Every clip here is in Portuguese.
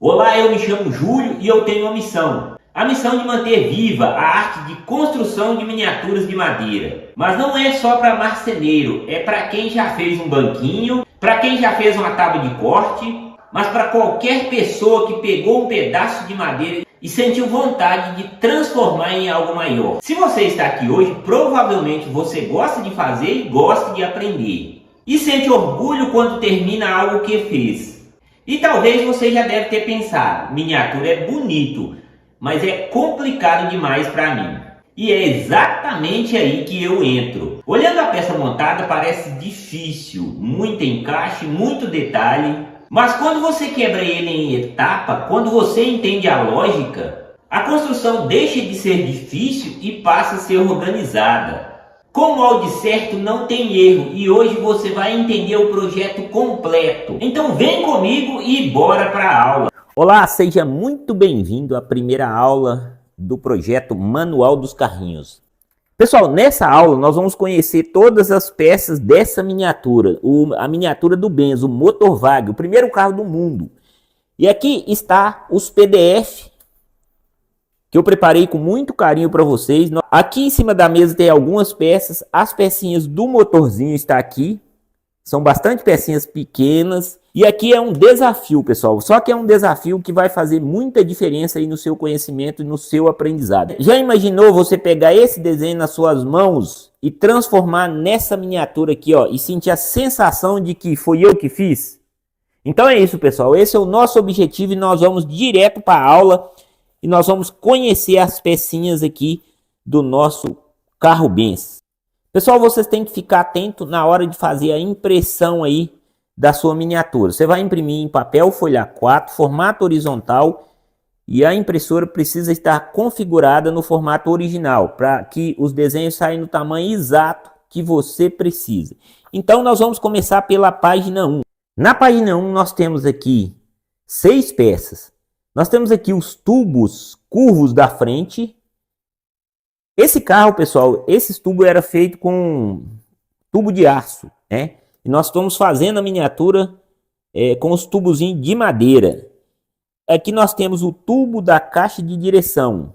Olá, eu me chamo Júlio e eu tenho uma missão. A missão de manter viva a arte de construção de miniaturas de madeira. Mas não é só para marceneiro, é para quem já fez um banquinho, para quem já fez uma tábua de corte, mas para qualquer pessoa que pegou um pedaço de madeira e sentiu vontade de transformar em algo maior. Se você está aqui hoje, provavelmente você gosta de fazer e gosta de aprender. E sente orgulho quando termina algo que fez. E talvez você já deve ter pensado, miniatura é bonito, mas é complicado demais para mim. E é exatamente aí que eu entro. Olhando a peça montada parece difícil, muito encaixe, muito detalhe. Mas quando você quebra ele em etapa, quando você entende a lógica, a construção deixa de ser difícil e passa a ser organizada. Com o molde certo não tem erro e hoje você vai entender o projeto completo. Então vem comigo e bora para a aula. Olá, seja muito bem-vindo à primeira aula do projeto Manual dos Carrinhos. Pessoal, nessa aula nós vamos conhecer todas as peças dessa miniatura, a miniatura do Benz, o Motorwagen, o primeiro carro do mundo. E aqui está os PDF que eu preparei com muito carinho para vocês. Aqui em cima da mesa tem algumas peças, as pecinhas do motorzinho está aqui. São bastante pecinhas pequenas. E aqui é um desafio, pessoal. Só que é um desafio que vai fazer muita diferença aí no seu conhecimento e no seu aprendizado. Já imaginou você pegar esse desenho nas suas mãos e transformar nessa miniatura aqui, ó, e sentir a sensação de que foi eu que fiz? Então é isso, pessoal. Esse é o nosso objetivo e nós vamos direto para a aula e nós vamos conhecer as pecinhas aqui do nosso carro Benz. Pessoal, vocês têm que ficar atento na hora de fazer a impressão aí da sua miniatura. Você vai imprimir em papel folha 4, formato horizontal, e a impressora precisa estar configurada no formato original, para que os desenhos saiam no tamanho exato que você precisa. Então nós vamos começar pela página 1. Na página 1 nós temos aqui 6 peças. Nós temos aqui os tubos curvos da frente. Esse carro, pessoal, esses tubos eram feitos com tubo de aço, né? E nós estamos fazendo a miniatura com os tubozinhos de madeira. Aqui nós temos o tubo da caixa de direção,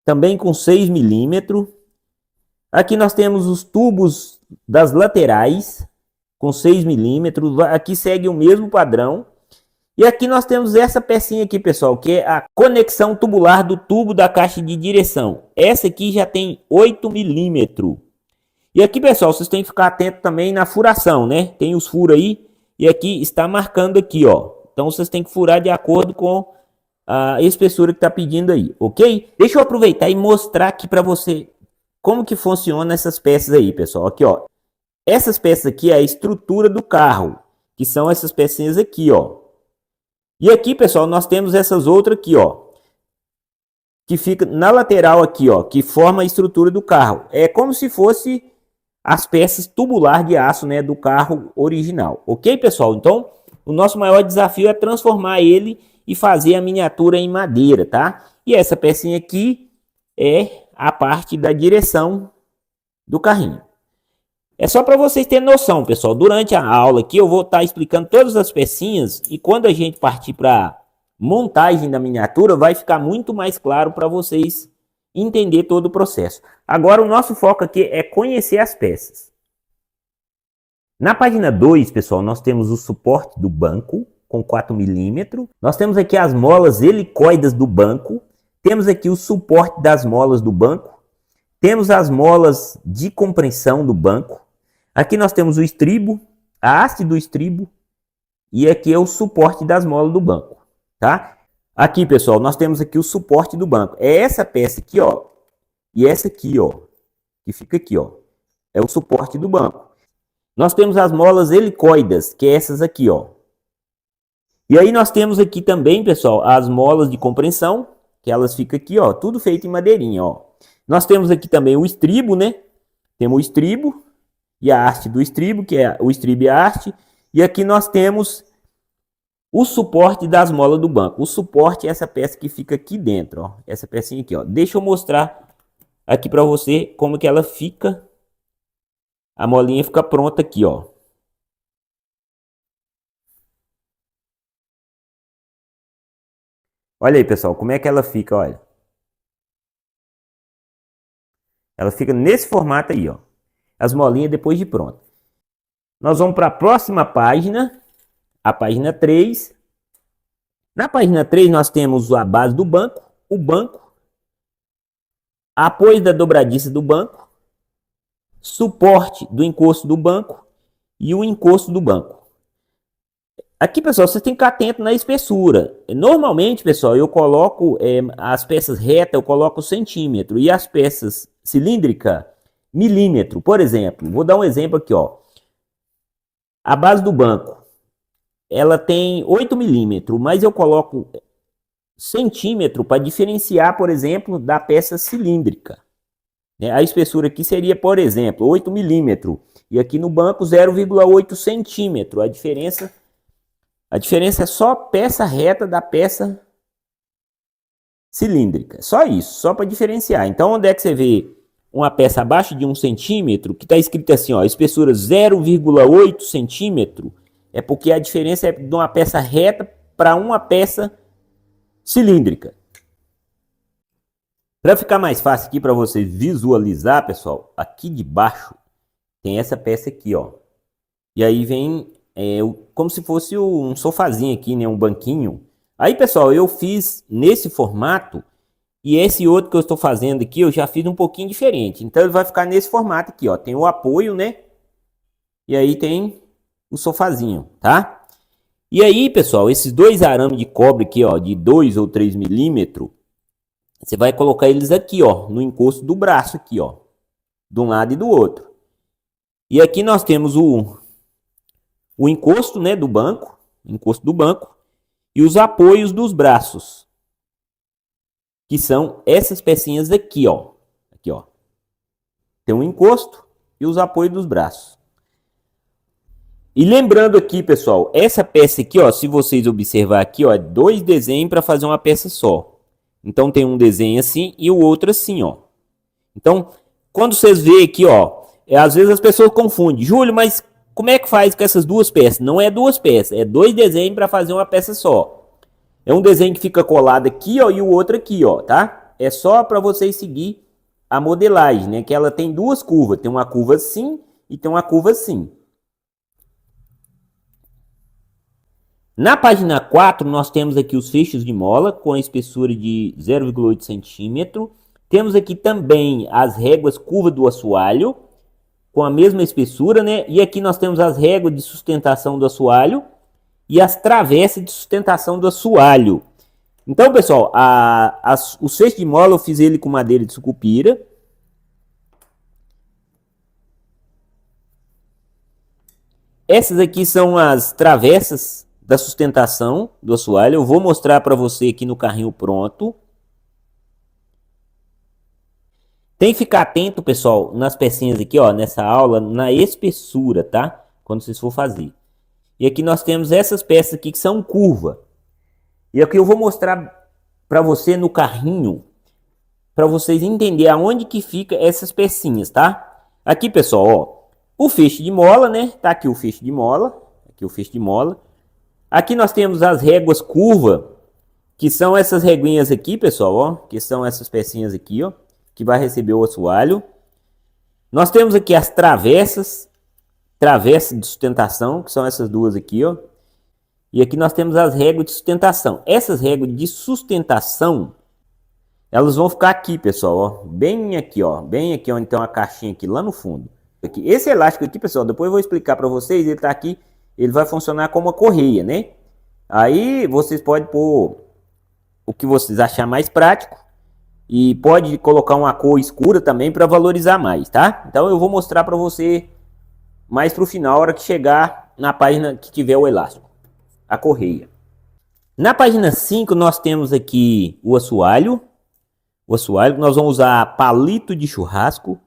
também com 6 milímetros. Aqui nós temos os tubos das laterais, com 6 milímetros. Aqui segue o mesmo padrão. E aqui nós temos essa pecinha aqui, pessoal, que é a conexão tubular do tubo da caixa de direção. Essa aqui já tem 8 milímetros. E aqui, pessoal, vocês têm que ficar atento também na furação, né? Tem os furos aí e aqui está marcando aqui, ó. Então vocês têm que furar de acordo com a espessura que está pedindo aí, ok? Deixa eu aproveitar e mostrar aqui para você como que funciona essas peças aí, pessoal. Aqui, ó. Essas peças aqui é a estrutura do carro, que são essas pecinhas aqui, ó. E aqui, pessoal, nós temos essas outras aqui, ó, que fica na lateral aqui, ó, que forma a estrutura do carro. É como se fosse as peças tubular de aço, né, do carro original. Ok, pessoal? Então, o nosso maior desafio é transformar ele e fazer a miniatura em madeira, tá? E essa pecinha aqui é a parte da direção do carrinho. É só para vocês terem noção, pessoal. Durante a aula aqui eu vou estar explicando todas as pecinhas e quando a gente partir para montagem da miniatura vai ficar muito mais claro para vocês entender todo o processo. Agora o nosso foco aqui é conhecer as peças. Na página 2, pessoal, nós temos o suporte do banco com 4 milímetros. Nós temos aqui as molas helicoides do banco. Temos aqui o suporte das molas do banco. Temos as molas de compreensão do banco. Aqui nós temos o estribo, a haste do estribo e aqui é o suporte das molas do banco, tá? Aqui, pessoal, nós temos aqui o suporte do banco. É essa peça aqui, ó, e essa aqui, ó, que fica aqui, ó, é o suporte do banco. Nós temos as molas helicoides, que é essas aqui, ó. E aí nós temos aqui também, pessoal, as molas de compreensão, que elas ficam aqui, ó, tudo feito em madeirinha, ó. Nós temos aqui também o estribo, né? Temos o estribo e a haste do estribo, que é o estribo e a haste. E aqui nós temos o suporte das molas do banco. O suporte é essa peça que fica aqui dentro, ó. Essa pecinha aqui, ó. Deixa eu mostrar aqui para você como que ela fica. A molinha fica pronta aqui, ó. Olha aí, pessoal, como é que ela fica, olha. Ela fica nesse formato aí, ó. As molinhas depois de pronto. Nós vamos para a próxima página, a página 3. Na página 3 nós temos a base do banco, o banco, apoio da dobradiça do banco, suporte do encosto do banco e o encosto do banco. Aqui, pessoal, vocês têm que ficar atento na espessura. Normalmente, pessoal, eu coloco as peças retas, eu coloco centímetro e as peças cilíndricas, milímetro. Por exemplo, vou dar um exemplo aqui, ó. A base do banco, ela tem 8 milímetros, mas eu coloco centímetro para diferenciar, por exemplo, da peça cilíndrica. A espessura aqui seria, por exemplo, 8 milímetros e aqui no banco 0,8 centímetro. A diferença é só peça reta da peça cilíndrica. Só isso, só para diferenciar. Então, onde é que você vê uma peça abaixo de 1 centímetro, que está escrito assim, ó, espessura 0,8 centímetro, é porque a diferença é de uma peça reta para uma peça cilíndrica. Para ficar mais fácil aqui para vocês visualizar, pessoal, aqui de baixo tem essa peça aqui, ó. E aí vem como se fosse um sofazinho aqui, né, um banquinho. Aí, pessoal, eu fiz nesse formato e esse outro que eu estou fazendo aqui eu já fiz um pouquinho diferente. Então ele vai ficar nesse formato aqui, ó. Tem o apoio, né? E aí tem o sofazinho, tá? E aí, pessoal, esses dois arames de cobre aqui, ó, de 2 ou 3 milímetros, você vai colocar eles aqui, ó, no encosto do braço aqui, ó, de um lado e do outro. E aqui nós temos o encosto, né, do banco, e os apoios dos braços, que são essas pecinhas aqui, ó. Aqui, ó. Tem um encosto e os apoios dos braços. E lembrando aqui, pessoal, essa peça aqui, ó, se vocês observar aqui, ó, 2 desenhos para fazer uma peça só. Então tem um desenho assim e o outro assim, ó. Então, quando vocês veem aqui, ó, às vezes as pessoas confundem. Júlio, mas como é que faz com essas duas peças? Não é duas peças, é 2 desenhos para fazer uma peça só. É um desenho que fica colado aqui, ó, e o outro aqui, ó, tá? É só para vocês seguir a modelagem, né? Que ela tem duas curvas. Tem uma curva assim e tem uma curva assim. Na página 4, nós temos aqui os fechos de mola com a espessura de 0,8 centímetro. Temos aqui também as réguas curva do assoalho com a mesma espessura, né? E aqui nós temos as réguas de sustentação do assoalho e as travessas de sustentação do assoalho. Então, pessoal, os feixes de mola eu fiz ele com madeira de sucupira. Essas aqui são as travessas da sustentação do assoalho. Eu vou mostrar para você aqui no carrinho pronto. Tem que ficar atento, pessoal, nas pecinhas aqui, ó, nessa aula, na espessura, tá? Quando vocês for fazer. E aqui nós temos essas peças aqui que são curva. E aqui eu vou mostrar para você no carrinho, para vocês entenderem aonde que fica essas pecinhas, tá? Aqui, pessoal, ó, o feixe de mola, né? Tá aqui o feixe de mola, aqui o feixe de mola. Aqui nós temos as réguas curva, que são essas reguinhas aqui, pessoal, ó, que são essas pecinhas aqui, ó, que vai receber o assoalho. Nós temos aqui as travessas de sustentação, que são essas duas aqui, ó. E aqui nós temos as réguas de sustentação. Essas réguas de sustentação, elas vão ficar aqui, pessoal, ó, bem aqui, onde tem uma caixinha aqui, lá no fundo. Aqui. Esse elástico aqui, pessoal, depois eu vou explicar para vocês, ele tá aqui, ele vai funcionar como uma correia, né? Aí vocês podem pôr o que vocês acharem mais prático. E pode colocar uma cor escura também para valorizar mais, tá? Então eu vou mostrar para você mais para o final, a hora que chegar na página que tiver o elástico, a correia. Na página 5 nós temos aqui o assoalho. O assoalho, nós vamos usar palito de churrasco.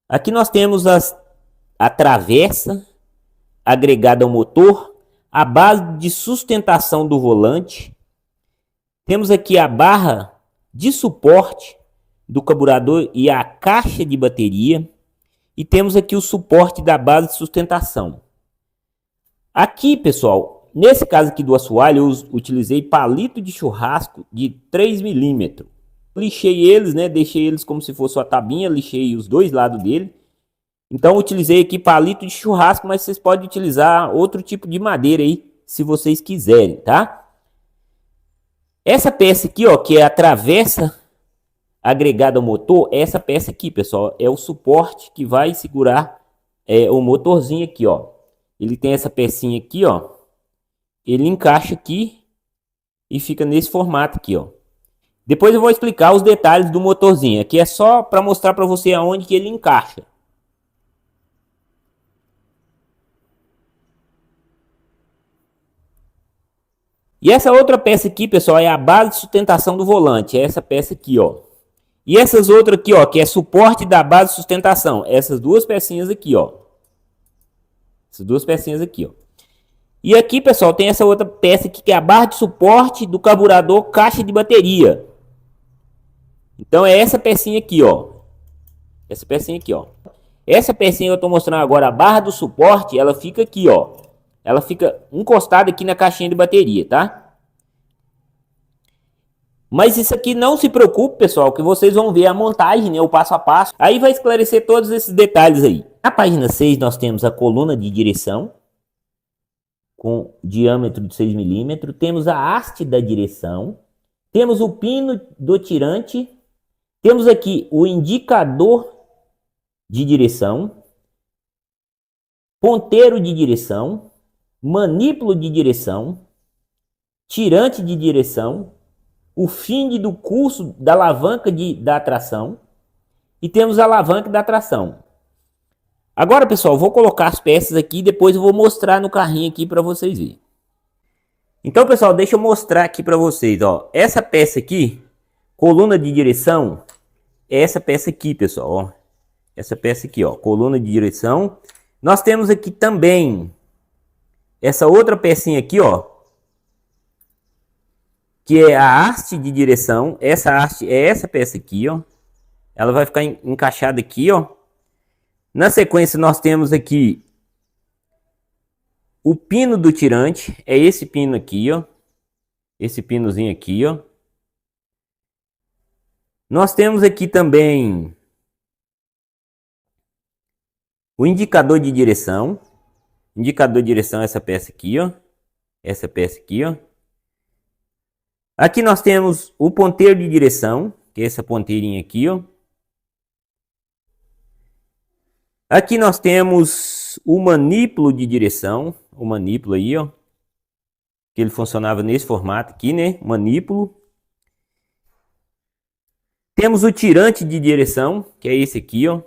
Aqui nós temos a travessa agregada ao motor, a base de sustentação do volante. Temos aqui a barra de suporte do carburador e a caixa de bateria. E temos aqui o suporte da base de sustentação. Aqui, pessoal, Nesse caso aqui do assoalho, eu utilizei palito de churrasco de 3 milímetros. Lixei eles, né? Deixei eles como se fosse uma tabinha, lixei os dois lados dele. Então utilizei aqui palito de churrasco, mas vocês podem utilizar outro tipo de madeira aí, se vocês quiserem, tá? Essa peça aqui, ó, que é a travessa agregada ao motor, essa peça aqui, pessoal, é o suporte que vai segurar o motorzinho aqui, ó. Ele tem essa pecinha aqui, ó. Ele encaixa aqui e fica nesse formato aqui, ó. Depois eu vou explicar os detalhes do motorzinho. Aqui é só para mostrar para você aonde que ele encaixa. E essa outra peça aqui, pessoal, é a base de sustentação do volante. É essa peça aqui, ó. E essas outras aqui, ó, que é suporte da base de sustentação. Essas duas pecinhas aqui, ó. Essas duas pecinhas aqui, ó. E aqui, pessoal, tem essa outra peça aqui, que é a barra de suporte do carburador caixa de bateria. Então é essa pecinha aqui, ó. Essa pecinha aqui, ó. Essa pecinha que eu tô mostrando agora, a barra do suporte, ela fica aqui, ó. Ela fica encostada aqui na caixinha de bateria, tá? Mas isso aqui não se preocupe, pessoal, que vocês vão ver a montagem, né, o passo a passo. Aí vai esclarecer todos esses detalhes aí. Na página 6 nós temos a coluna de direção com diâmetro de 6 milímetros. Temos a haste da direção. Temos o pino do tirante. Temos aqui o indicador de direção. Ponteiro de direção. Manípulo de direção. Tirante de direção. O finde do curso da alavanca da tração. E temos a alavanca da tração. Agora, pessoal, vou colocar as peças aqui e depois eu vou mostrar no carrinho aqui para vocês verem. Então, pessoal, deixa eu mostrar aqui para vocês, ó. Essa peça aqui, coluna de direção, é essa peça aqui, pessoal, ó. Essa peça aqui, ó, coluna de direção. Nós temos aqui também essa outra pecinha aqui, ó, que é a haste de direção. Essa haste é essa peça aqui, ó. Ela vai ficar encaixada aqui, ó. Na sequência, nós temos aqui o pino do tirante. É esse pino aqui, ó. Esse pinozinho aqui, ó. Nós temos aqui também o indicador de direção. Indicador de direção é essa peça aqui, ó. Essa peça aqui, ó. Aqui nós temos o ponteiro de direção, que é essa ponteirinha aqui, ó. Aqui nós temos o manípulo de direção, o manípulo aí, ó, que ele funcionava nesse formato aqui, né, manípulo. Temos o tirante de direção, que é esse aqui, ó.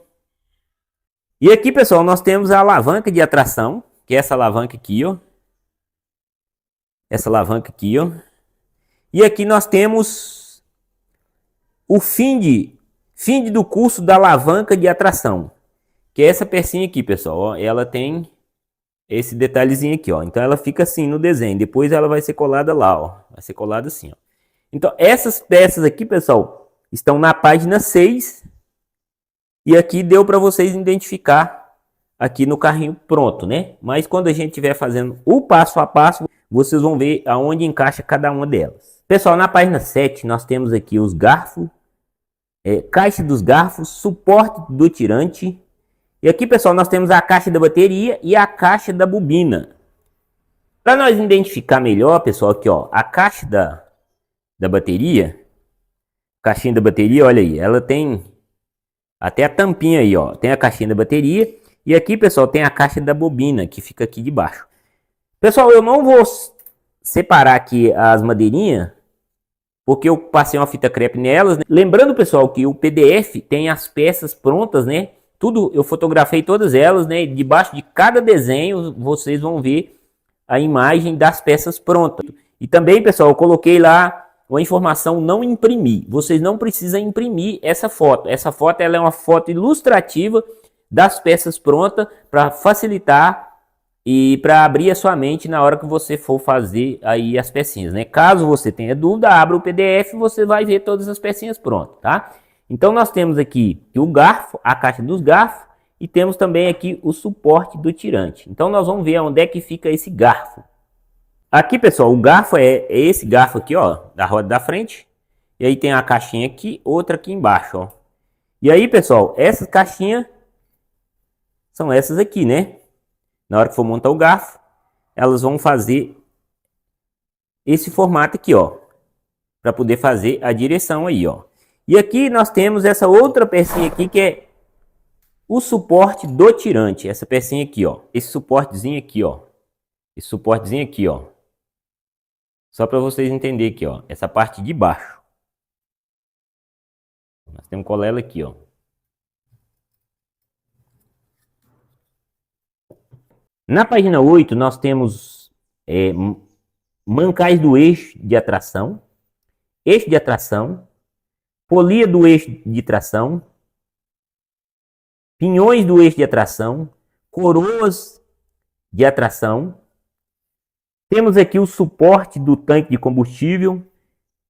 E aqui, pessoal, nós temos a alavanca de atração, que é essa alavanca aqui, ó. Essa alavanca aqui, ó. E aqui nós temos o finde do curso da alavanca de atração. Que é essa pecinha aqui, pessoal, ó, ela tem esse detalhezinho aqui, ó. Então ela fica assim no desenho. Depois ela vai ser colada lá, ó. Vai ser colada assim, ó. Então essas peças aqui, pessoal, estão na página 6. E aqui deu para vocês identificar aqui no carrinho pronto, né? Mas quando a gente estiver fazendo o passo a passo, vocês vão ver aonde encaixa cada uma delas. Pessoal, na página 7 nós temos aqui os garfos, caixa dos garfos, suporte do tirante. E aqui, pessoal, nós temos a caixa da bateria e a caixa da bobina. Para nós identificar melhor, pessoal, aqui, ó, a caixa da bateria, caixinha da bateria, olha aí, ela tem até a tampinha aí, ó, tem a caixinha da bateria. E aqui, pessoal, tem a caixa da bobina, que fica aqui debaixo. Pessoal, eu não vou separar aqui as madeirinhas, porque eu passei uma fita crepe nelas, né? Lembrando, pessoal, que o PDF tem as peças prontas, né? Tudo, eu fotografei todas elas, né? Debaixo de cada desenho, vocês vão ver a imagem das peças prontas. E também, pessoal, eu coloquei lá uma informação não imprimir. Vocês não precisam imprimir essa foto. Essa foto ela é uma foto ilustrativa das peças prontas para facilitar e para abrir a sua mente na hora que você for fazer aí as pecinhas, né? Caso você tenha dúvida, abra o PDF e você vai ver todas as pecinhas prontas, tá? Então nós temos aqui o garfo, a caixa dos garfos, e temos também aqui o suporte do tirante. Então nós vamos ver onde é que fica esse garfo. Aqui, pessoal, o garfo é esse garfo aqui, ó, da roda da frente. E aí tem a caixinha aqui, outra aqui embaixo, ó. E aí, pessoal, essas caixinhas são essas aqui, né? Na hora que for montar o garfo, elas vão fazer esse formato aqui, ó, para poder fazer a direção aí, ó. E aqui nós temos essa outra pecinha aqui que é o suporte do tirante, essa pecinha aqui, ó, esse suportezinho aqui, ó. Esse suportezinho aqui, ó. Só para vocês entenderem aqui, ó, essa parte de baixo. Nós temos colela aqui, ó. Na página 8, nós temos mancais do eixo de atração, polia do eixo de tração, pinhões do eixo de atração, coroas de atração. Temos aqui o suporte do tanque de combustível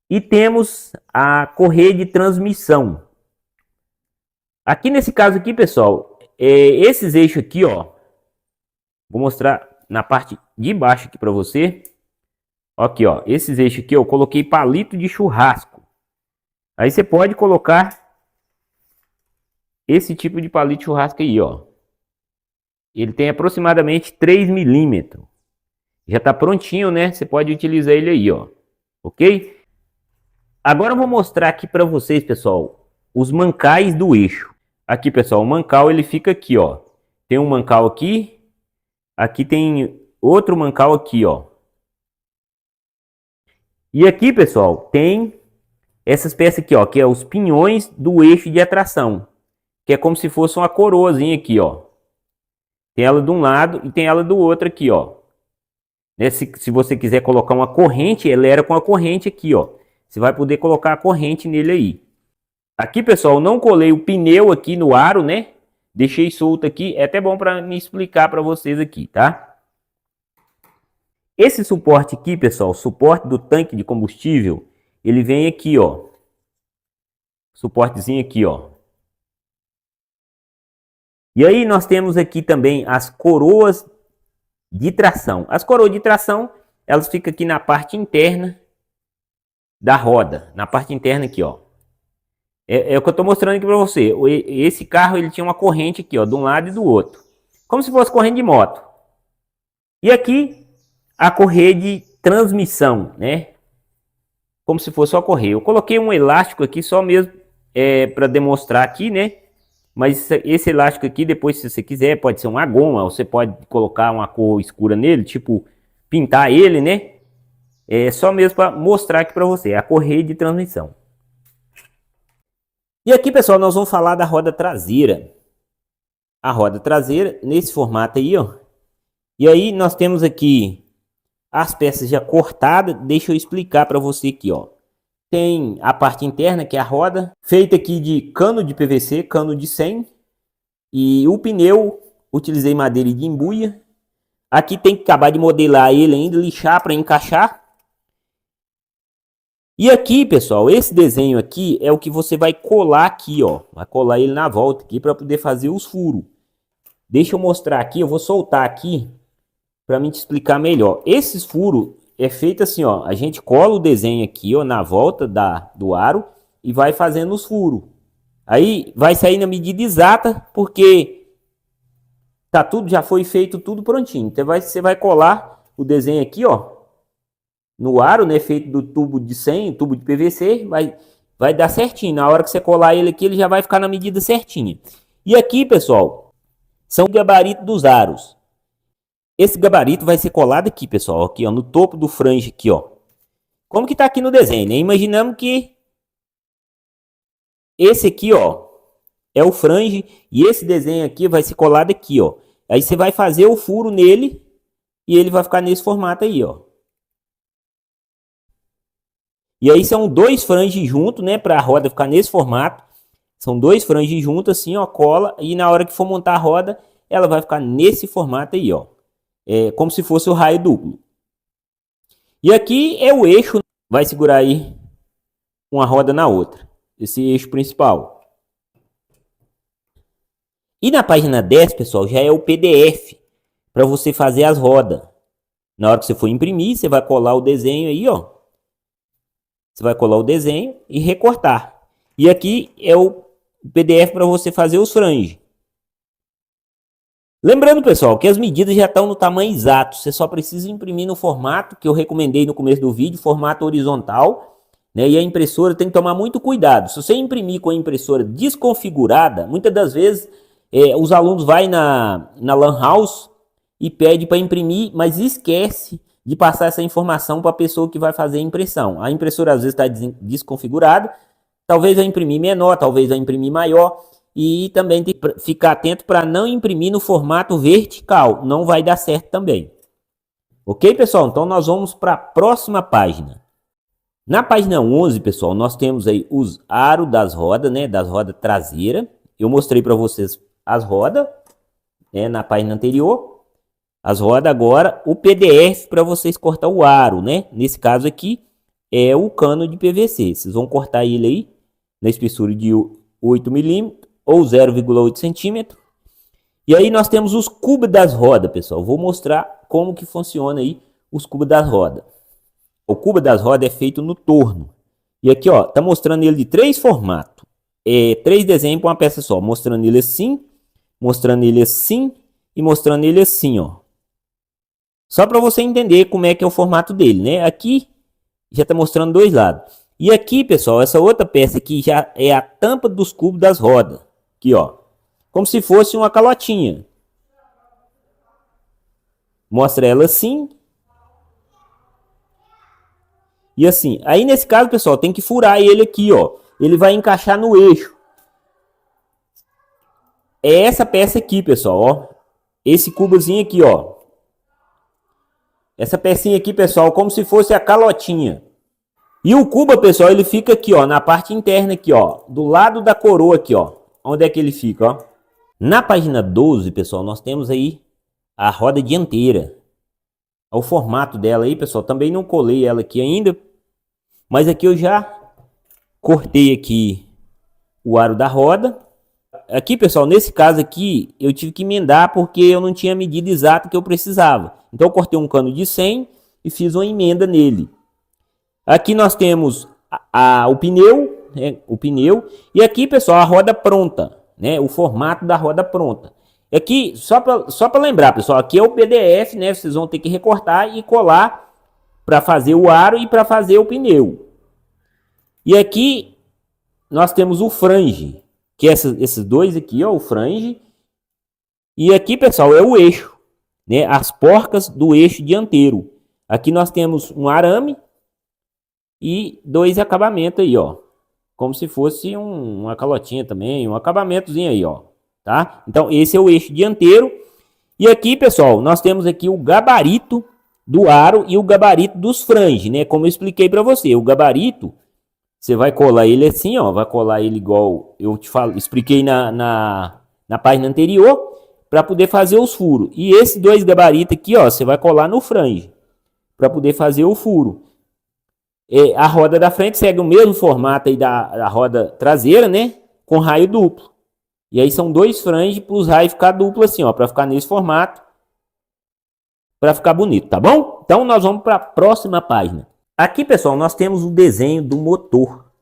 e temos a correia de transmissão. Aqui nesse caso aqui, pessoal, esses eixos aqui, ó, vou mostrar na parte de baixo aqui para você. Aqui, ó, esses eixos aqui eu coloquei palito de churrasco. Aí você pode colocar esse tipo de palito de churrasco aí, ó. Ele tem aproximadamente 3 milímetros. Já tá prontinho, né? Você pode utilizar ele aí, ó. Ok? Agora eu vou mostrar aqui para vocês, pessoal, os mancais do eixo. Aqui, pessoal, o mancal ele fica aqui, ó. Tem um mancal aqui. Aqui tem outro mancal aqui, ó. E aqui, pessoal, tem essas peças aqui, ó, que é os pinhões do eixo de atração, que é como se fosse uma coroazinha aqui, ó. Tem ela de um lado e tem ela do outro aqui, ó. Se você quiser colocar uma corrente, ela era com a corrente aqui, ó. Você vai poder colocar a corrente nele aí. Aqui, pessoal, não colei o pneu aqui no aro, né? Deixei solto aqui. É até bom para me explicar para vocês aqui, tá? Esse suporte aqui, pessoal, o suporte do tanque de combustível, ele vem aqui, ó. Suportezinho aqui, ó. E aí nós temos aqui também as coroas de tração. As coroas de tração, elas ficam aqui na parte interna da roda. Na parte interna aqui, ó. É o que eu estou mostrando aqui para você. Esse carro, ele tinha uma corrente aqui, ó, de um lado e do outro. Como se fosse corrente de moto. E aqui, a correia de transmissão, né? Como se fosse uma correia. Eu coloquei um elástico aqui só mesmo para demonstrar aqui, né? Mas esse elástico aqui, depois, se você quiser, pode ser uma goma. Ou você pode colocar uma cor escura nele, tipo, pintar ele, né? É só mesmo para mostrar aqui para você. A correia de transmissão. E aqui, pessoal, nós vamos falar da roda traseira. A roda traseira, nesse formato aí, ó. E aí, nós temos aqui as peças já cortadas. Deixa eu explicar para você aqui, ó. Tem a parte interna, que é a roda, feita aqui de cano de PVC, cano de 100. E o pneu, utilizei madeira de embuia. Aqui tem que acabar de modelar ele ainda, lixar para encaixar. E aqui, pessoal, esse desenho aqui é o que você vai colar aqui, ó. Vai colar ele na volta aqui para poder fazer os furos. Deixa eu mostrar aqui, eu vou soltar aqui para me te explicar melhor. Esses furos é feito assim, ó. A gente cola o desenho aqui, ó, na volta do aro e vai fazendo os furos. Aí vai sair na medida exata, porque tá tudo, já foi feito tudo prontinho. Então você vai colar o desenho aqui, ó, no aro, né, feito do tubo de 100, tubo de PVC, vai dar certinho. Na hora que você colar ele aqui, ele já vai ficar na medida certinha. E aqui, pessoal, são o gabarito dos aros. Esse gabarito vai ser colado aqui, pessoal, aqui, ó, no topo do flange aqui, ó. Como que tá aqui no desenho, né? Imaginamos que esse aqui, ó, é o flange e esse desenho aqui vai ser colado aqui, ó. Aí você vai fazer o furo nele e ele vai ficar nesse formato aí, ó. E aí são dois flanges juntos, né, para a roda ficar nesse formato. São dois flanges juntos assim, ó, cola, e na hora que for montar a roda, ela vai ficar nesse formato aí, ó. É como se fosse o raio duplo. E aqui é o eixo, vai segurar aí uma roda na outra. Esse eixo principal. E na página 10, pessoal, já é o PDF para você fazer as rodas. Na hora que você for imprimir, você vai colar o desenho aí, ó. Você vai colar o desenho e recortar. E aqui é o PDF para você fazer os franges. Lembrando, pessoal, que as medidas já estão no tamanho exato. Você só precisa imprimir no formato que eu recomendei no começo do vídeo, formato horizontal, né? E a impressora tem que tomar muito cuidado. Se você imprimir com a impressora desconfigurada, muitas das vezes os alunos vão na Lan House e pede para imprimir, mas esquece de passar essa informação para a pessoa que vai fazer a impressão. A impressora às vezes está desconfigurada, talvez vai imprimir menor, talvez vai imprimir maior. E também tem que ficar atento para não imprimir no formato vertical, não vai dar certo também. Ok, pessoal? Então nós vamos para a próxima página. Na página 11, pessoal, nós temos aí os aros das rodas, né? Das rodas traseiras. Eu mostrei para vocês as rodas, né, na página anterior. As rodas agora, o PDF para vocês cortar o aro, né? Nesse caso aqui é o cano de PVC. Vocês vão cortar ele aí na espessura de 8 milímetros. Ou 0,8 centímetro. E aí nós temos os cubos das rodas, pessoal. Vou mostrar como que funciona aí os cubos das rodas. O cubo das rodas é feito no torno. E aqui, ó, tá mostrando ele de 3 formatos. 3 desenhos para uma peça só. Mostrando ele assim, mostrando ele assim e mostrando ele assim, ó. Só para você entender como é que é o formato dele, né? Aqui já tá mostrando dois lados. E aqui, pessoal, essa outra peça aqui já é a tampa dos cubos das rodas. Aqui, ó. Como se fosse uma calotinha. Mostra ela assim. E assim. Aí, nesse caso, pessoal, tem que furar ele aqui, ó. Ele vai encaixar no eixo. É essa peça aqui, pessoal, ó. Esse cubozinho aqui, ó. Essa pecinha aqui, pessoal, como se fosse a calotinha. E o cubo, pessoal, ele fica aqui, ó, na parte interna aqui, ó, do lado da coroa aqui, ó. Onde é que ele fica, ó? Na página 12, pessoal, nós temos aí a roda dianteira. O formato dela aí, pessoal, também não colei ela aqui ainda, mas aqui eu já cortei aqui o aro da roda. Aqui, pessoal, nesse caso aqui, eu tive que emendar porque eu não tinha a medida exata que eu precisava. Então eu cortei um cano de 100 e fiz uma emenda nele. Aqui nós temos o pneu, né, o pneu, e aqui, pessoal, a roda pronta, né, o formato da roda pronta. Aqui, só para lembrar, pessoal, aqui é o PDF, né, vocês vão ter que recortar e colar para fazer o aro e para fazer o pneu. E aqui nós temos o frange, que é esses dois aqui, ó, o frange. E aqui, pessoal, é o eixo, né, as porcas do eixo dianteiro. Aqui nós temos um arame e 2 acabamentos aí, ó. Como se fosse uma calotinha também, um acabamentozinho aí, ó. Tá? Então, esse é o eixo dianteiro. E aqui, pessoal, nós temos aqui o gabarito do aro e o gabarito dos franges, né? Como eu expliquei para você, o gabarito, você vai colar ele assim, ó. Vai colar ele igual eu expliquei na página anterior, para poder fazer os furos. E esses 2 gabaritos aqui, ó, você vai colar no frange, para poder fazer o furo. A roda da frente segue o mesmo formato aí da roda traseira, né? Com raio duplo. E aí são 2 franges para os raios ficar duplo assim, ó. Para ficar nesse formato. Para ficar bonito, tá bom? Então nós vamos para a próxima página. Aqui, pessoal, nós temos o desenho do motor.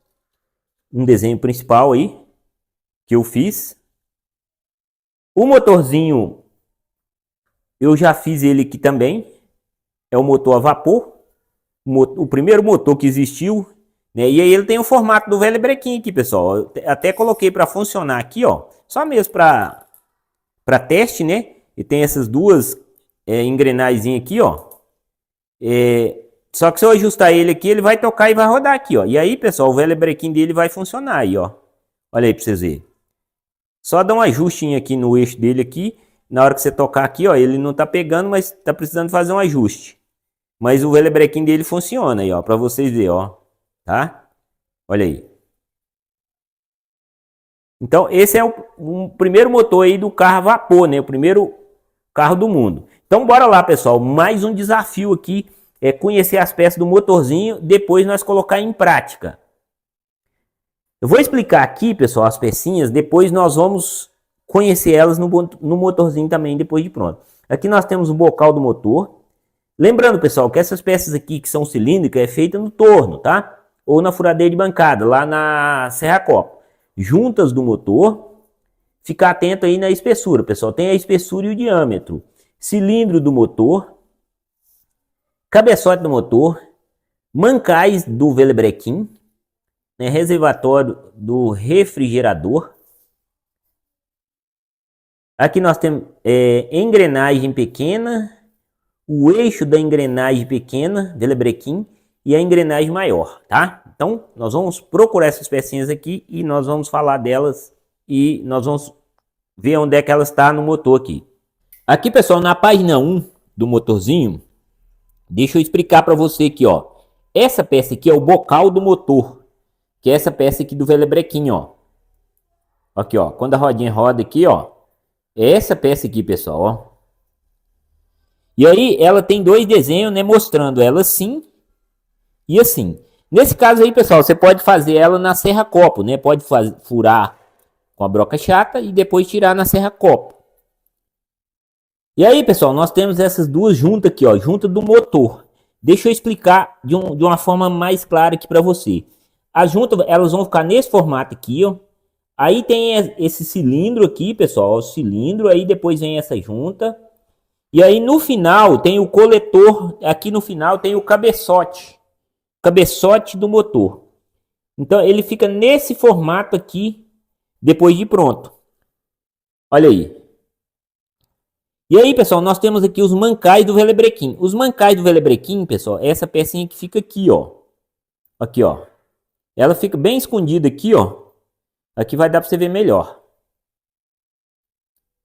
Um desenho principal aí. Que eu fiz. O motorzinho. Eu já fiz ele aqui também. É o motor a vapor. O primeiro motor que existiu, né? E aí ele tem o formato do Vélebrequim aqui, pessoal. Eu até coloquei para funcionar aqui, ó, só mesmo para teste, né? E tem essas duas engrenagens aqui, ó. Só que se eu ajustar ele aqui, ele vai tocar e vai rodar aqui, ó. E aí, pessoal, o Vélebrequim dele vai funcionar aí, ó. Olha aí para vocês verem. Só dá um ajustinho aqui no eixo dele aqui. Na hora que você tocar aqui, ó, ele não tá pegando, mas tá precisando fazer um ajuste. Mas o Vélebrequim dele funciona aí, ó, para vocês verem, ó, tá? Olha aí. Então, esse é o primeiro motor aí do carro a vapor, né? O primeiro carro do mundo. Então, bora lá, pessoal. Mais um desafio aqui é conhecer as peças do motorzinho, depois nós colocar em prática. Eu vou explicar aqui, pessoal, as pecinhas, depois nós vamos conhecer elas no motorzinho também, depois de pronto. Aqui nós temos o bocal do motor. Lembrando, pessoal, que essas peças aqui que são cilíndricas é feita no torno, tá? Ou na furadeira de bancada, lá na serra-copo. Juntas do motor. Ficar atento aí na espessura, pessoal. Tem a espessura e o diâmetro. Cilindro do motor. Cabeçote do motor. Mancais do velebrequim. Né? Reservatório do refrigerador. Aqui nós temos engrenagem pequena. O eixo da engrenagem pequena, velebrequim. E a engrenagem maior, tá? Então, nós vamos procurar essas pecinhas aqui e nós vamos falar delas e nós vamos ver onde é que ela está no motor aqui. Aqui, pessoal, na página 1 do motorzinho, deixa eu explicar para você aqui, ó. Essa peça aqui é o bocal do motor, que é essa peça aqui do velebrequim, ó. Aqui, ó, quando a rodinha roda aqui, ó, é essa peça aqui, pessoal, ó. E aí, ela tem dois desenhos, né, mostrando ela assim e assim. Nesse caso aí, pessoal, você pode fazer ela na serra-copo, né? Pode furar com a broca chata e depois tirar na serra-copo. E aí, pessoal, nós temos essas duas juntas aqui, ó, junta do motor. Deixa eu explicar de uma forma mais clara aqui para você. As juntas, elas vão ficar nesse formato aqui, ó. Aí tem esse cilindro aqui, pessoal, ó, o cilindro, aí depois vem essa junta. E aí no final tem o coletor, aqui no final tem o cabeçote do motor. Então ele fica nesse formato aqui depois de pronto. Olha aí. E aí, pessoal, nós temos aqui os mancais do velebrequim. Os mancais do velebrequim, pessoal, é essa pecinha que fica aqui, ó. Aqui, ó. Ela fica bem escondida aqui, ó. Aqui vai dar para você ver melhor.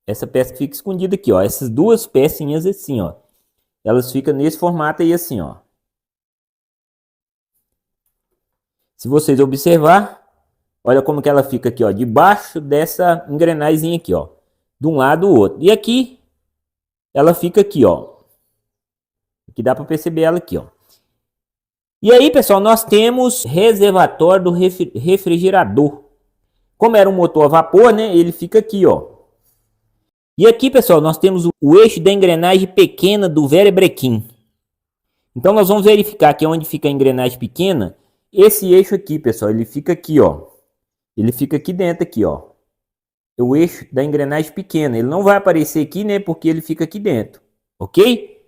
Essa peça que fica escondida aqui, ó. Essas duas pecinhas assim, ó. Elas ficam nesse formato aí assim, ó. Se vocês observar, olha como que ela fica aqui, ó, debaixo dessa engrenagem aqui, ó, de um lado do outro. E aqui, ela fica aqui, ó. Aqui dá para perceber ela aqui, ó. E aí, pessoal, nós temos reservatório do refrigerador. Como era um motor a vapor, né, ele fica aqui, ó. E aqui, pessoal, nós temos o eixo da engrenagem pequena do velebrequim. Então, nós vamos verificar aqui onde fica a engrenagem pequena. Esse eixo aqui, pessoal, ele fica aqui, ó. Ele fica aqui dentro, aqui, ó. É o eixo da engrenagem pequena. Ele não vai aparecer aqui, né? Porque ele fica aqui dentro. Ok?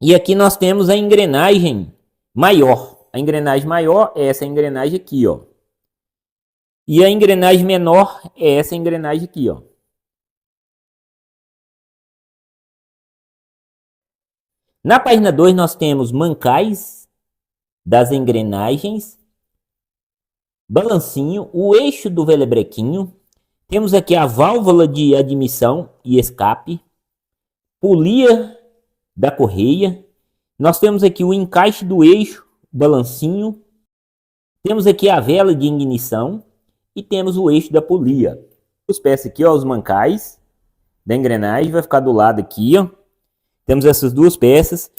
E aqui nós temos a engrenagem maior. A engrenagem maior é essa engrenagem aqui, ó. E a engrenagem menor é essa engrenagem aqui, ó. Na página 2 nós temos mancais das engrenagens, balancinho, o eixo do velebrequinho. Temos aqui a válvula de admissão e escape, polia da correia. Nós temos aqui o encaixe do eixo, balancinho. Temos aqui a vela de ignição e temos o eixo da polia. Os peças aqui, ó, os mancais da engrenagem, vai ficar do lado aqui, ó. Temos essas duas peças.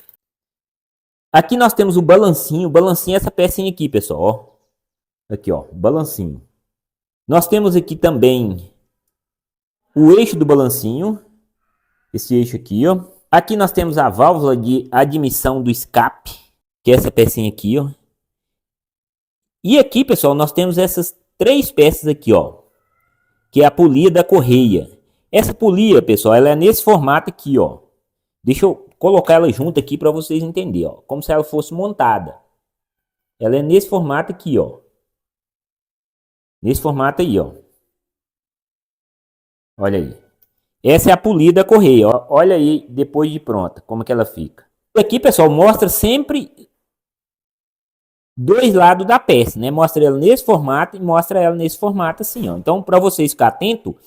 Aqui nós temos o balancinho. O balancinho é essa pecinha aqui, pessoal, ó. Aqui, ó, balancinho. Nós temos aqui também o eixo do balancinho. Esse eixo aqui, ó. Aqui nós temos a válvula de admissão do escape, que é essa pecinha aqui, ó. E aqui, pessoal, nós temos essas três peças aqui, ó, que é a polia da correia. Essa polia, pessoal, ela é nesse formato aqui, ó. Deixa eu colocar ela junto aqui para vocês entenderem, ó, como se ela fosse montada. Ela é nesse formato aqui, ó. Nesse formato aí, ó. Olha aí. Essa é a polia da correia, ó. Olha aí, depois de pronta, como que ela fica. Aqui, pessoal, mostra sempre dois lados da peça, né? Mostra ela nesse formato e mostra ela nesse formato assim, ó. Então, para vocês ficar atento,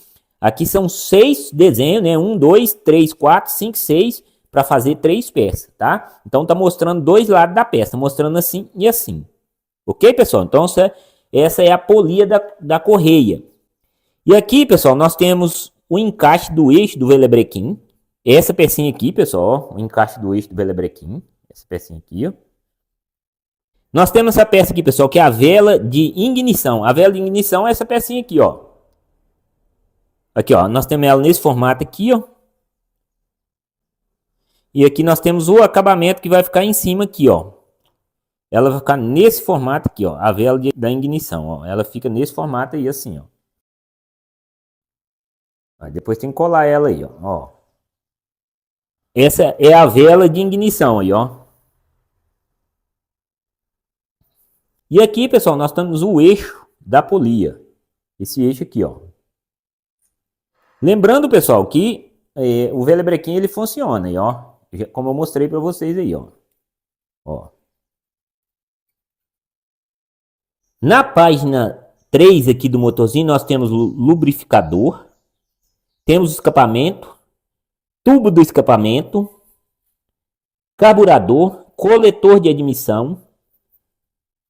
aqui são 6 desenhos, né? 1, 2, 3, 4, 5, 6 para fazer 3 peças, tá? Então, tá mostrando dois lados da peça, mostrando assim e assim. Ok, pessoal? Então, essa é a polia da correia. E aqui, pessoal, nós temos o encaixe do eixo do velebrequim. Essa pecinha aqui, pessoal, ó, o encaixe do eixo do velebrequim. Essa pecinha aqui, ó. Nós temos essa peça aqui, pessoal, que é a vela de ignição. A vela de ignição é essa pecinha aqui, ó. Aqui, ó, nós temos ela nesse formato aqui, ó. E aqui nós temos o acabamento que vai ficar em cima aqui, ó. Ela vai ficar nesse formato aqui, ó. A vela da ignição, ó. Ela fica nesse formato aí, assim, ó. Aí depois tem que colar ela aí, ó. Essa é a vela de ignição aí, ó. E aqui, pessoal, nós temos o eixo da polia. Esse eixo aqui, ó. Lembrando, pessoal, que o velebrequim ele funciona aí, ó. Como eu mostrei para vocês aí, ó. Ó. Na página 3 aqui do motorzinho, nós temos o lubrificador. Temos o escapamento. Tubo do escapamento. Carburador. Coletor de admissão.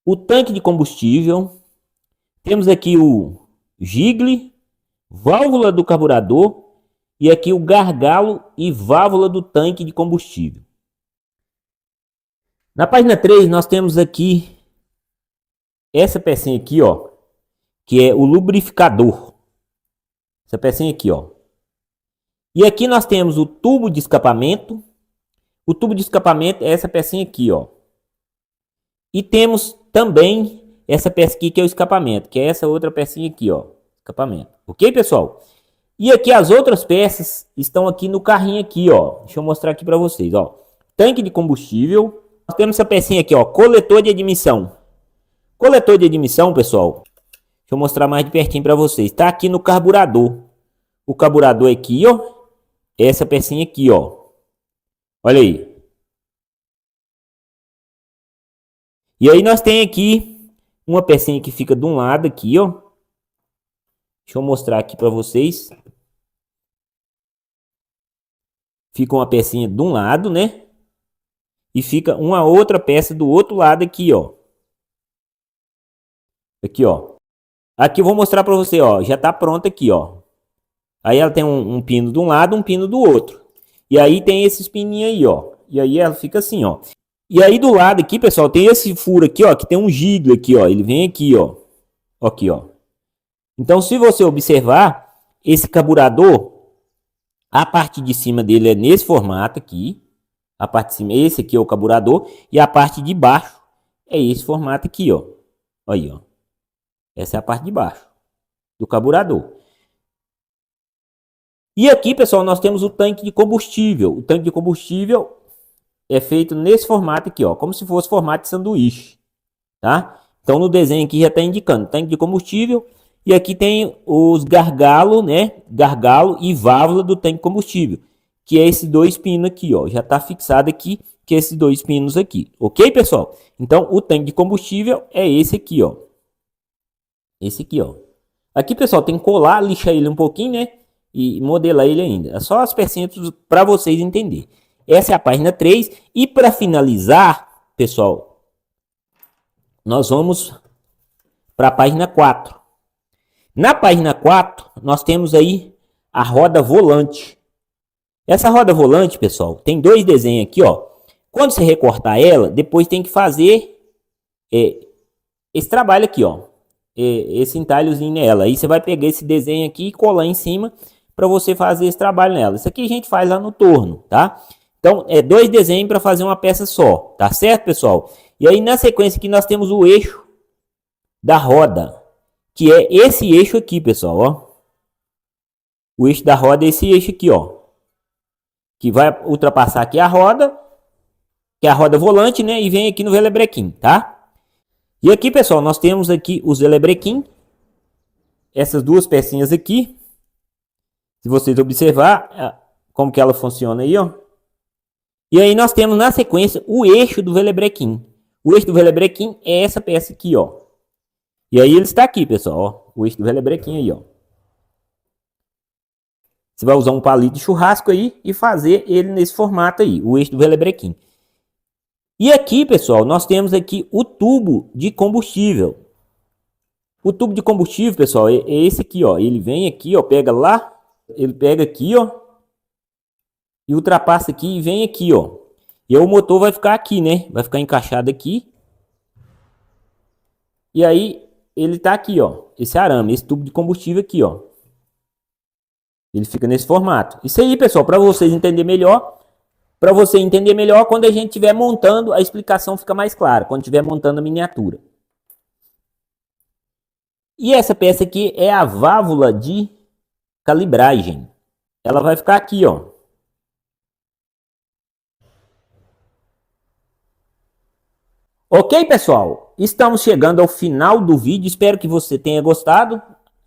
O tanque de combustível. Temos aqui o jigle. Válvula do carburador. E aqui o gargalo e válvula do tanque de combustível. Na página 3 nós temos aqui essa pecinha aqui, ó, que é o lubrificador. Essa pecinha aqui, ó. E aqui nós temos o tubo de escapamento. O tubo de escapamento é essa pecinha aqui, ó. E temos também essa peça aqui que é o escapamento, que é essa outra pecinha aqui, ó, escapamento. OK, pessoal? E aqui as outras peças estão aqui no carrinho aqui, ó. Deixa eu mostrar aqui para vocês, ó. Tanque de combustível. Nós temos essa pecinha aqui, ó, coletor de admissão. Coletor de admissão, pessoal. Deixa eu mostrar mais de pertinho para vocês. Tá aqui no carburador. O carburador aqui, ó. Essa pecinha aqui, ó. Olha aí. E aí nós tem aqui uma pecinha que fica de um lado aqui, ó. Deixa eu mostrar aqui para vocês. Fica uma pecinha de um lado, né? E fica uma outra peça do outro lado aqui, ó. Aqui, ó. Aqui eu vou mostrar para você, ó. Já tá pronta aqui, ó. Aí ela tem um pino de um lado, um pino do outro. E aí tem esses pininhos aí, ó. E aí ela fica assim, ó. E aí do lado aqui, pessoal, tem esse furo aqui, ó. Que tem um jigle aqui, ó. Ele vem aqui, ó. Aqui, ó. Então, se você observar, esse carburador, a parte de cima dele é nesse formato aqui. A parte de cima, esse aqui é o carburador. E a parte de baixo é esse formato aqui, ó. Aí, ó. Essa é a parte de baixo do carburador. E aqui, pessoal, nós temos o tanque de combustível. O tanque de combustível é feito nesse formato aqui, ó. Como se fosse formato de sanduíche, tá? Então, no desenho aqui já está indicando tanque de combustível. E aqui tem os gargalos, né? Gargalo e válvula do tanque de combustível. Que é esses dois pinos aqui, ó. Já está fixado aqui, que é esses dois pinos aqui. Ok, pessoal? Então, o tanque de combustível é esse aqui, ó. Esse aqui, ó. Aqui, pessoal, tem que colar, lixar ele um pouquinho, né? E modelar ele ainda. É só as pecinhas para vocês entenderem. Essa é a página 3. E para finalizar, pessoal, nós vamos para a página 4. Na página 4, nós temos aí a roda volante. Essa roda volante, pessoal, tem dois desenhos aqui, ó. Quando você recortar ela, depois tem que fazer esse trabalho aqui, ó. Esse entalhozinho nela. Aí você vai pegar esse desenho aqui e colar em cima para você fazer esse trabalho nela. Isso aqui a gente faz lá no torno, tá? Então, é dois desenhos para fazer uma peça só, tá certo, pessoal? E aí, na sequência aqui, nós temos o eixo da roda, que é esse eixo aqui, pessoal, ó. O eixo da roda é esse eixo aqui, ó. Que vai ultrapassar aqui a roda, que é a roda volante, né? E vem aqui no velebrequim, tá? E aqui, pessoal, nós temos aqui os velebrequim. Essas duas pecinhas aqui. Se vocês observar como que ela funciona aí, ó. E aí nós temos na sequência o eixo do velebrequim. O eixo do velebrequim é essa peça aqui, ó. E aí ele está aqui, pessoal, ó. O eixo do velebrequim aí, ó. Você vai usar um palito de churrasco aí e fazer ele nesse formato aí, o eixo do velebrequim. E aqui, pessoal, nós temos aqui o tubo de combustível. O tubo de combustível, pessoal, é esse aqui, ó. Ele vem aqui, ó, pega lá, ele pega aqui, ó, e ultrapassa aqui e vem aqui, ó. E aí o motor vai ficar aqui, né? Vai ficar encaixado aqui. E aí ele tá aqui, ó. Esse arame, esse tubo de combustível aqui, ó. Ele fica nesse formato. Isso aí, pessoal, para vocês entenderem melhor, para você entender melhor quando a gente estiver montando, a explicação fica mais clara, quando estiver montando a miniatura. E essa peça aqui é a válvula de calibragem. Ela vai ficar aqui, ó. Ok, pessoal? Estamos chegando ao final do vídeo. Espero que você tenha gostado.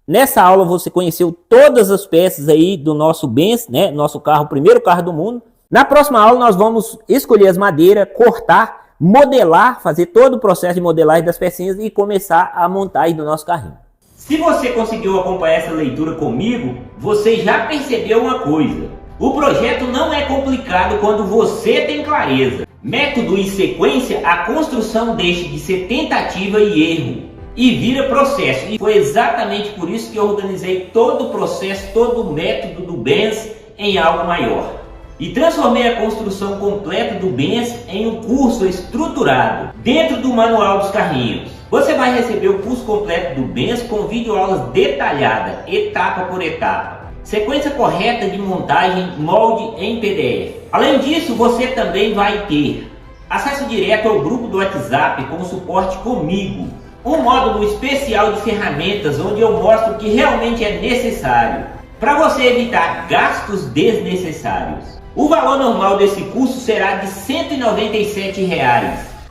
Nessa aula você conheceu todas as peças aí do nosso Benz, né? Nosso carro, o primeiro carro do mundo. Na próxima aula nós vamos escolher as madeiras, cortar, modelar, fazer todo o processo de modelagem das pecinhas e começar a montagem do nosso carrinho. Se você conseguiu acompanhar essa leitura comigo, você já percebeu uma coisa. O projeto não é complicado quando você tem clareza. Método e sequência, a construção deixa de ser tentativa e erro e vira processo. E foi exatamente por isso que eu organizei todo o processo, todo o método do Benz em algo maior. E transformei a construção completa do Benz em um curso estruturado dentro do manual dos carrinhos. Você vai receber o curso completo do Benz com videoaulas detalhadas, etapa por etapa. Sequência correta de montagem, molde em PDF. Além disso, você também vai ter acesso direto ao grupo do WhatsApp com suporte comigo. Um módulo especial de ferramentas onde eu mostro o que realmente é necessário para você evitar gastos desnecessários. O valor normal desse curso será de R$ 197.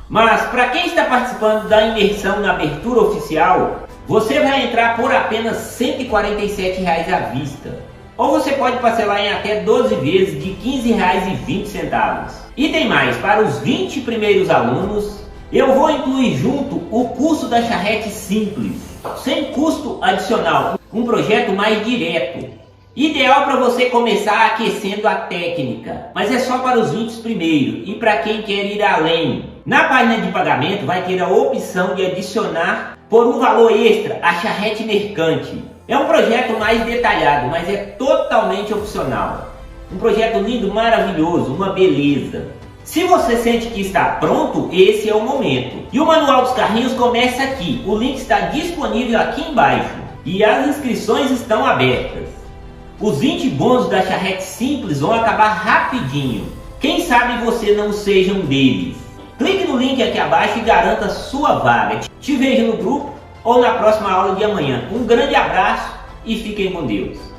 Mas para quem está participando da imersão na abertura oficial, você vai entrar por apenas R$ 147 à vista. Ou você pode parcelar em até 12 vezes de R$ 15,20. E tem mais, para os 20 primeiros alunos, eu vou incluir junto o curso da charrete simples, sem custo adicional, um projeto mais direto. Ideal para você começar aquecendo a técnica, mas é só para os 20 primeiros e para quem quer ir além. Na página de pagamento vai ter a opção de adicionar por um valor extra a charrete mercante. É um projeto mais detalhado, mas é totalmente opcional. Um projeto lindo, maravilhoso, uma beleza. Se você sente que está pronto, esse é o momento. E o manual dos carrinhos começa aqui. O link está disponível aqui embaixo e as inscrições estão abertas. Os 20 bônus da charrete simples vão acabar rapidinho. Quem sabe você não seja um deles. Clique no link aqui abaixo e garanta sua vaga. Te vejo no grupo ou na próxima aula de amanhã. Um grande abraço e fiquem com Deus.